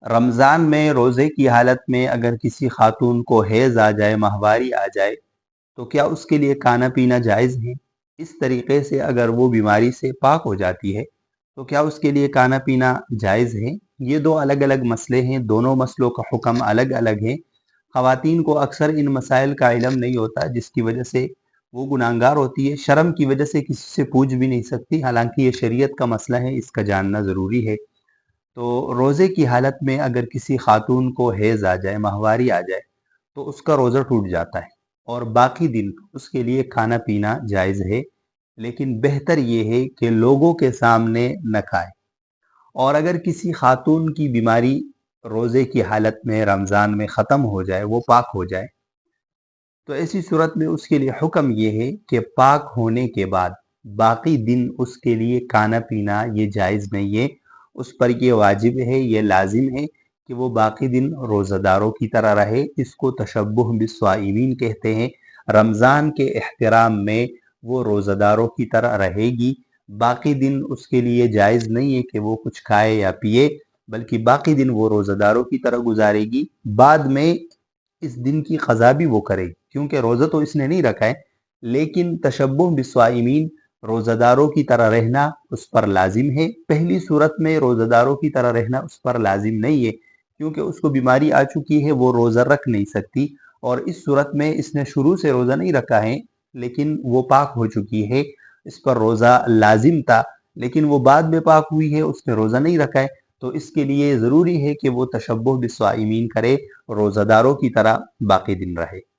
رمضان میں روزے کی حالت میں اگر کسی خاتون کو حیض آ جائے، ماہواری آ جائے، تو کیا اس کے لیے کھانا پینا جائز ہے؟ اس طریقے سے اگر وہ بیماری سے پاک ہو جاتی ہے تو کیا اس کے لیے کھانا پینا جائز ہے؟ یہ دو الگ الگ مسئلے ہیں، دونوں مسئلوں کا حکم الگ الگ ہے۔ خواتین کو اکثر ان مسائل کا علم نہیں ہوتا، جس کی وجہ سے وہ گناہگار ہوتی ہے، شرم کی وجہ سے کسی سے پوچھ بھی نہیں سکتی، حالانکہ یہ شریعت کا مسئلہ ہے، اس کا جاننا ضروری ہے۔ تو روزے کی حالت میں اگر کسی خاتون کو حیض آ جائے، ماہواری آ جائے، تو اس کا روزہ ٹوٹ جاتا ہے اور باقی دن اس کے لیے کھانا پینا جائز ہے، لیکن بہتر یہ ہے کہ لوگوں کے سامنے نہ کھائے۔ اور اگر کسی خاتون کی بیماری روزے کی حالت میں رمضان میں ختم ہو جائے، وہ پاک ہو جائے، تو ایسی صورت میں اس کے لیے حکم یہ ہے کہ پاک ہونے کے بعد باقی دن اس کے لیے کھانا پینا یہ جائز نہیں ہے، اس پر یہ واجب ہے، یہ لازم ہے کہ وہ باقی دن روزہ داروں کی طرح رہے۔ اس کو تشبہ بالصائمین کہتے ہیں۔ رمضان کے احترام میں وہ روزہ داروں کی طرح رہے گی، باقی دن اس کے لیے جائز نہیں ہے کہ وہ کچھ کھائے یا پیے، بلکہ باقی دن وہ روزہ داروں کی طرح گزارے گی۔ بعد میں اس دن کی قضا بھی وہ کرے گی، کیونکہ روزہ تو اس نے نہیں رکھا ہے، لیکن تشبہ بالصائمین، روزہ داروں کی طرح رہنا اس پر لازم ہے۔ پہلی صورت میں روزہ داروں کی طرح رہنا اس پر لازم نہیں ہے، کیونکہ اس کو بیماری آ چکی ہے، وہ روزہ رکھ نہیں سکتی، اور اس صورت میں اس نے شروع سے روزہ نہیں رکھا ہے، لیکن وہ پاک ہو چکی ہے، اس پر روزہ لازم تھا، لیکن وہ بعد میں پاک ہوئی ہے، اس نے روزہ نہیں رکھا ہے، تو اس کے لیے ضروری ہے کہ وہ تشبہ بالصائمین کرے، روزہ داروں کی طرح باقی دن رہے۔